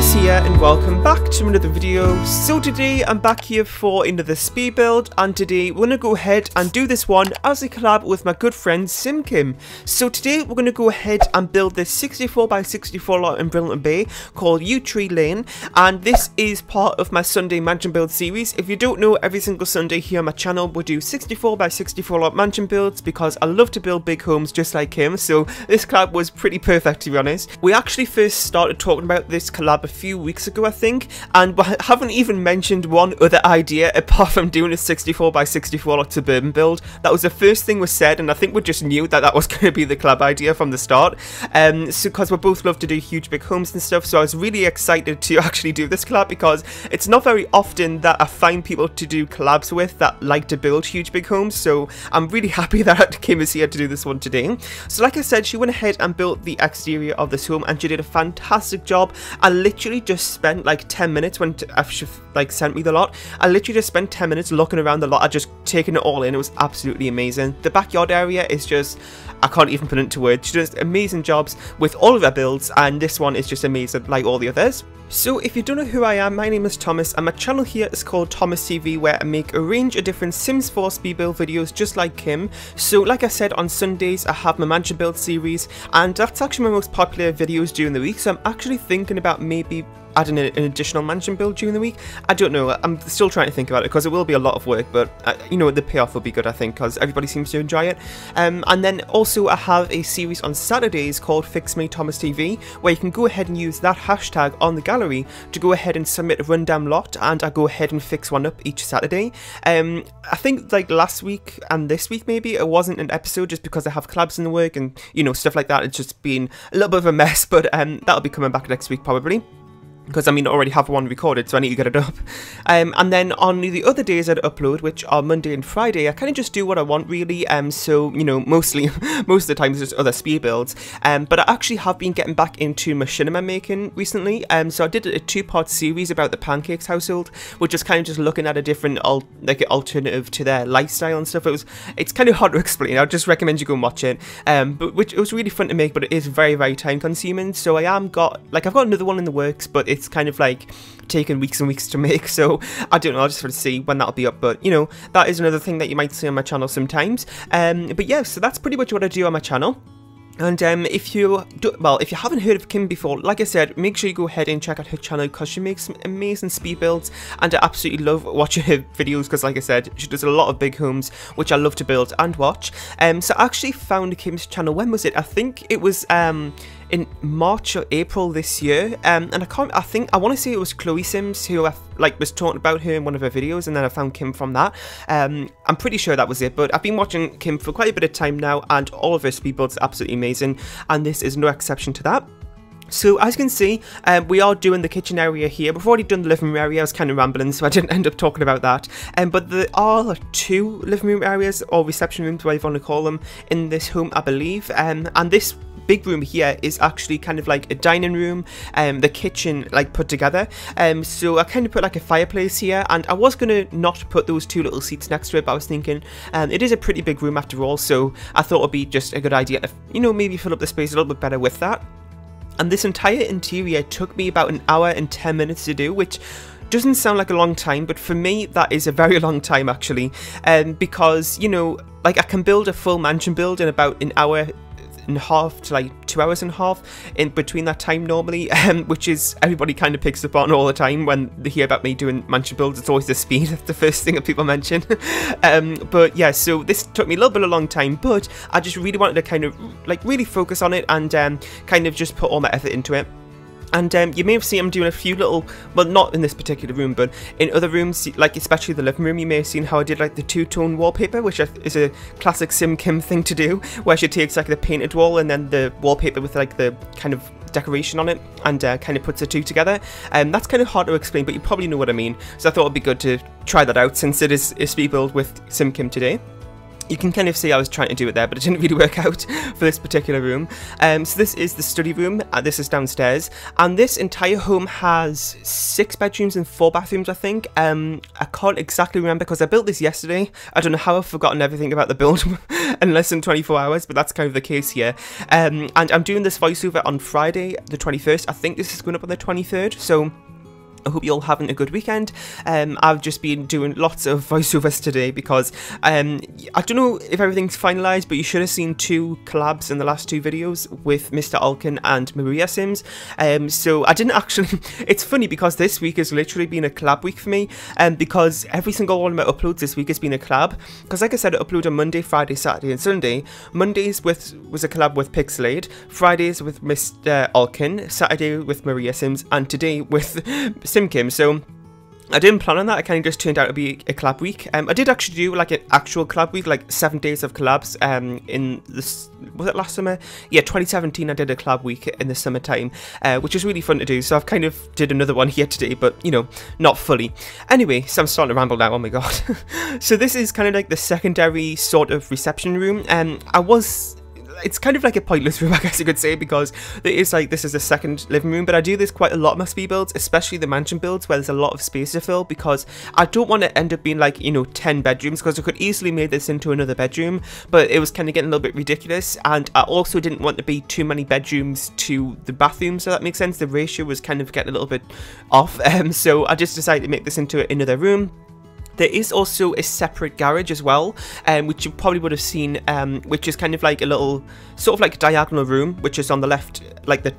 SIMS here and welcome back to another video. So today I'm back here for another speed build, and today we're going to go ahead and do this one as a collab with my good friend SimKim. So today we're going to go ahead and build this 64x64 lot in Brilliant Bay called Yew Tree Lane, and this is part of my Sunday mansion build series. If you don't know, every single Sunday here on my channel we do 64x64 lot mansion builds because I love to build big homes just like him, so this collab was pretty perfect to be honest. We actually first started talking about this collab a few weeks ago I think, and we haven't even mentioned one other idea apart from doing a 64x64 lot suburban build. That was the first thing was said, and I think we just knew that that was going to be the collab idea from the start, so because we both love to do huge big homes and stuff, so I was really excited to actually do this collab because it's not very often that I find people to do collabs with that like to build huge big homes, so I'm really happy that Kim is here to do this one today. So like I said, she went ahead and built the exterior of this home and she did a fantastic job. I literally just spent like 10 minutes when she like sent me the lot. I literally just spent 10 minutes looking around the lot. I just taken it all in. It was absolutely amazing. The backyard area is just, I can't even put it into words. She does amazing jobs with all of her builds, and this one is just amazing like all the others. So if you don't know who I am, my name is Thomas and my channel here is called Thomas TV, where I make a range of different Sims 4 speed build videos just like Kim. So like I said, on Sundays I have my mansion build series, and that's actually my most popular videos during the week, so I'm actually thinking about maybe adding an additional mansion build during the week. I don't know, I'm still trying to think about it because it will be a lot of work, but you know, the payoff will be good I think because everybody seems to enjoy it. And then also I have a series on Saturdays called Fix Me Thomas TV, where you can go ahead and use that hashtag on the gallery to go ahead and submit a rundown lot, and I go ahead and fix one up each Saturday. I think like last week and this week maybe it wasn't an episode just because I have collabs in the work and you know stuff like that. It's just been a little bit of a mess, but that'll be coming back next week probably, because I mean I already have one recorded, so I need to get it up. And then on the other days I'd upload, which are Monday and Friday, I kind of just do what I want really, so you know, most of the time it's just other speed builds, but I actually have been getting back into machinima making recently, so I did a two-part series about the Pancakes household, which is kind of just looking at a different alternative to their lifestyle and stuff. It's kind of hard to explain. I would just recommend you go and watch it, but it was really fun to make, but it is very, very time consuming, so I've got another one in the works, but it's kind of like taken weeks and weeks to make, so I don't know, I'll just sort of see when that'll be up, but you know, that is another thing that you might see on my channel sometimes. But yeah, so that's pretty much what I do on my channel. And if you haven't heard of Kim before, like I said, make sure you go ahead and check out her channel because she makes some amazing speed builds, and I absolutely love watching her videos because like I said, she does a lot of big homes which I love to build and watch. So I actually found Kim's channel, when was it? I think it was in March or April this year, and I want to say it was Chloe Sims who was talking about her in one of her videos, and then I found Kim from that. I'm pretty sure that was it, but I've been watching Kim for quite a bit of time now, and all of her speed builds are absolutely amazing, and this is no exception to that. So as you can see, we are doing the kitchen area here. We've already done the living room area. I was kind of rambling, so I didn't end up talking about that. But there are two living room areas, or reception rooms, whatever you want to call them, in this home, I believe. And this big room here is actually kind of like a dining room, the kitchen like put together. So I kind of put like a fireplace here, and I was gonna not put those two little seats next to it, but I was thinking it is a pretty big room after all, so I thought it'd be just a good idea to, you know, maybe fill up the space a little bit better with that. And this entire interior took me about 1 hour and 10 minutes to do, which doesn't sound like a long time, but for me that is a very long time actually, because you know, like I can build a full mansion build in about 1 hour and a half to like 2 hours and a half in between that time normally, which is everybody kind of picks up on all the time when they hear about me doing mansion builds. It's always the speed, that's the first thing that people mention. But yeah, so this took me a little bit of a long time, but I just really wanted to kind of like really focus on it and kind of just put all my effort into it. And you may have seen I'm doing a few little, well not in this particular room, but in other rooms, like especially the living room, you may have seen how I did like the two-tone wallpaper, which is a classic SimKim thing to do, where she takes like the painted wall and then the wallpaper with like the kind of decoration on it and kind of puts the two together. That's kind of hard to explain, but you probably know what I mean, so I thought it'd be good to try that out since it is a speed build with SimKim today. you can kind of see I was trying to do it there, but it didn't really work out for this particular room. So this is the study room, this is downstairs, and this entire home has 6 bedrooms and 4 bathrooms, I think. I can't exactly remember because I built this yesterday. I don't know how I've forgotten everything about the build in less than 24 hours, but that's kind of the case here. And I'm doing this voiceover on Friday, the 21st. I think this is going up on the 23rd, so I hope you're all having a good weekend. I've just been doing lots of voiceovers today because I don't know if everything's finalised, but you should have seen 2 collabs in the last 2 videos with Mr. Alkin and Maria Sims. So I didn't actually... It's funny because this week has literally been a collab week for me, because every single one of my uploads this week has been a collab. Because like I said, I upload on Monday, Friday, Saturday and Sunday. Mondays was a collab with Pixelade, Fridays with Mr. Alkin, Saturday with Maria Sims, and today with Kim. So I didn't plan on that. It kind of just turned out to be a collab week. I did actually do like an actual collab week, like 7 days of collabs in this, was it last summer? Yeah, 2017 I did a collab week in the summertime, which was really fun to do. So I've kind of did another one here today, but you know, not fully. Anyway, so I'm starting to ramble now, oh my god. So this is kind of like the secondary sort of reception room, and it's kind of like a pointless room, I guess you could say, because there is like, this is a second living room, but I do this quite a lot in my speed builds, especially the mansion builds where there's a lot of space to fill, because I don't want to end up being like, you know, 10 bedrooms, because I could easily make this into another bedroom, but it was kind of getting a little bit ridiculous, and I also didn't want to be too many bedrooms to the bathrooms, so that makes sense. The ratio was kind of getting a little bit off, so I just decided to make this into another room. There is also a separate garage as well, which you probably would have seen, which is kind of like a little, sort of like diagonal room, which is on the left, like the,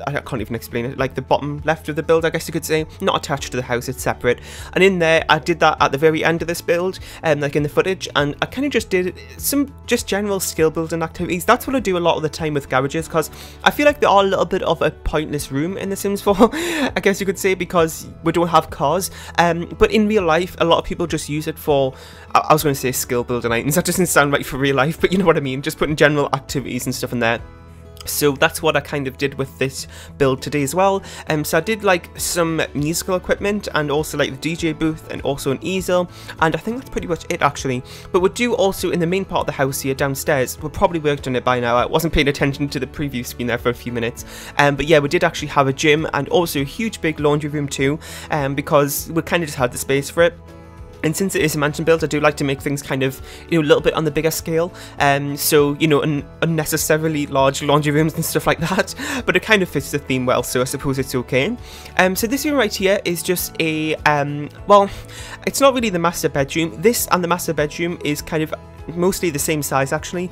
I can't even explain it, like the bottom left of the build, I guess you could say, not attached to the house, it's separate. And in there, I did that at the very end of this build, like in the footage, and I kind of just did some just general skill building activities. That's what I do a lot of the time with garages, because I feel like they are a little bit of a pointless room in The Sims 4, I guess you could say, because we don't have cars. But in real life, a lot of people just use it for, I was going to say skill building items, that doesn't sound right for real life, but you know what I mean, just putting general activities and stuff in there. So that's what I kind of did with this build today as well. So I did like some musical equipment and also like the DJ booth and also an easel, and I think that's pretty much it actually. But we do also, in the main part of the house here downstairs, we probably worked on it by now, I wasn't paying attention to the preview screen there for a few minutes, but yeah, we did actually have a gym and also a huge big laundry room too, because we kind of just had the space for it. And since it is a mansion build, I do like to make things kind of, you know, a little bit on the bigger scale. So, you know, unnecessarily large laundry rooms and stuff like that. But it kind of fits the theme well, so I suppose it's okay. So this room right here is just a, well, it's not really the master bedroom. This and the master bedroom is kind of mostly the same size actually.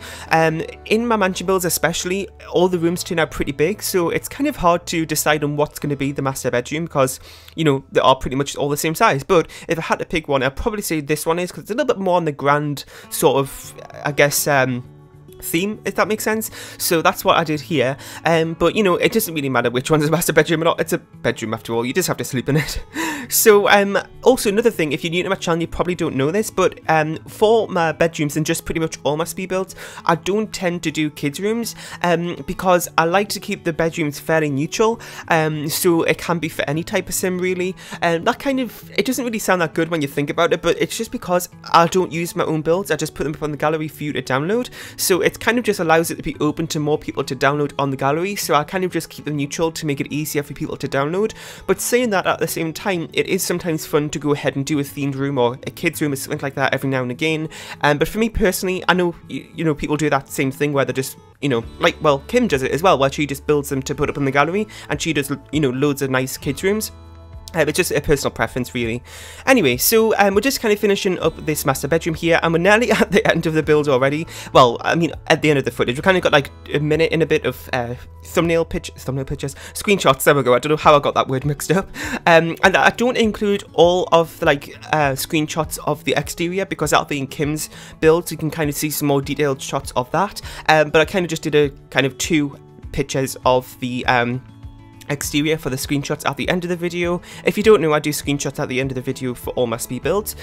In my mansion builds especially, all the rooms turn out pretty big, so it's kind of hard to decide on what's going to be the master bedroom, because, you know, they are pretty much all the same size. But if I had to pick one, I'd probably say this one is, because it's a little bit more on the grand sort of, I guess, theme, if that makes sense. So that's what I did here. But you know, it doesn't really matter which one's a master bedroom or not. It's a bedroom after all, you just have to sleep in it. So also another thing, if you're new to my channel, you probably don't know this, but for my bedrooms and just pretty much all my speed builds, I don't tend to do kids rooms, because I like to keep the bedrooms fairly neutral, so it can be for any type of sim really. That kind of, it doesn't really sound that good when you think about it, but it's just because I don't use my own builds, I just put them up on the gallery for you to download, so it kind of just allows it to be open to more people to download on the gallery, so I kind of just keep them neutral to make it easier for people to download. But saying that, at the same time, it is sometimes fun to go ahead and do a themed room or a kids room or something like that every now and again. But for me personally, I know, you know, people do that same thing where they're just, you know, like, well, Kim does it as well, where she just builds them to put up in the gallery, and she does, you know, loads of nice kids rooms. It's just a personal preference really. Anyway, so we're just kind of finishing up this master bedroom here, and we're nearly at the end of the build already. Well, I mean, at the end of the footage, we kind of got like a minute and a bit of thumbnail pictures, screenshots, there we go. I don't know how I got that word mixed up. And I don't include all of the like screenshots of the exterior, because that'll be in Kim's build, so you can kind of see some more detailed shots of that. But I kind of just did a kind of 2 pictures of the exterior for the screenshots at the end of the video. If you don't know, I do screenshots at the end of the video for all my speed builds.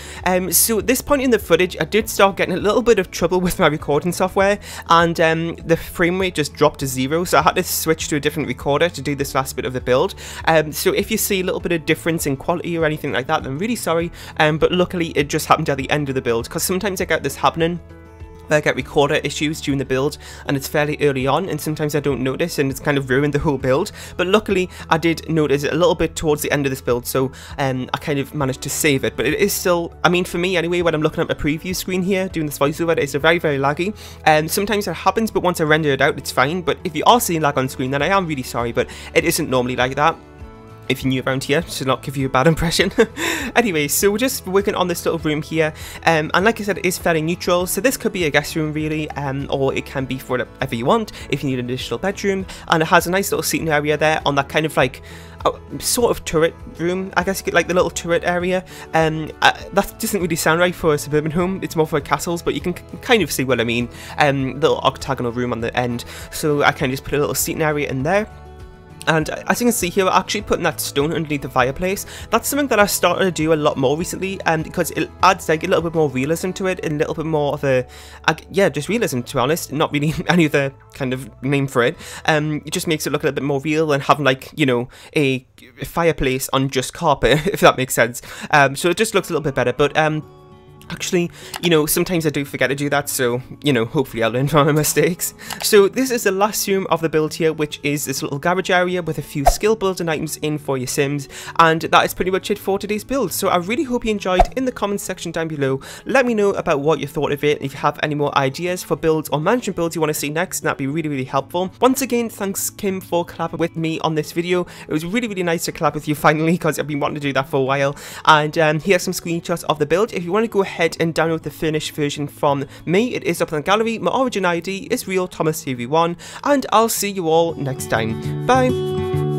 So at this point in the footage, I did start getting a little bit of trouble with my recording software, and the frame rate just dropped to 0, so I had to switch to a different recorder to do this last bit of the build. So if you see a little bit of difference in quality or anything like that, then I'm really sorry, but luckily it just happened at the end of the build, because sometimes I get this happening I get recorder issues during the build, and it's fairly early on, and sometimes I don't notice, and it's kind of ruined the whole build. But luckily I did notice it a little bit towards the end of this build, so I kind of managed to save it. But it is still, I mean, for me anyway, when I'm looking at my preview screen here doing this voiceover, it's very laggy. Sometimes it happens, but once I render it out, it's fine. But if you are seeing lag on screen, then I am really sorry, but it isn't normally like that. If you're new around here, to not give you a bad impression. Anyway, so we're just working on this little room here, and like I said, it is fairly neutral, so this could be a guest room really, or it can be for whatever you want, if you need an additional bedroom, and it has a nice little seating area there on that kind of like, sort of turret room, I guess you could, like the little turret area. That doesn't really sound right for a suburban home, it's more for castles, but you can kind of see what I mean. Little octagonal room on the end, so I can just put a little seating area in there. And as you can see here, we're actually putting that stone underneath the fireplace. That's something that I started to do a lot more recently, because it adds like a little bit more realism to it, and a little bit more of a, yeah, just realism, to be honest, not really any other kind of name for it. It just makes it look a little bit more real than having, like, you know, a fireplace on just carpet, if that makes sense. So it just looks a little bit better, but actually, you know, sometimes I do forget to do that, so, you know, hopefully I'll learn from my mistakes. So this is the last room of the build here, which is this little garage area with a few skill building items in for your Sims, and that is pretty much it for today's build. So I really hope you enjoyed. In the comments section down below, let me know about what you thought of it. If you have any more ideas for builds or mansion builds you want to see next, that'd be really helpful. Once again, thanks Kim for collabing with me on this video. It was really nice to collab with you finally, because I've been wanting to do that for a while. And here's some screenshots of the build. If you want to go ahead and download the finished version from me, it is up in the gallery. My origin ID is Real Thomas TV1, and I'll see you all next time. Bye.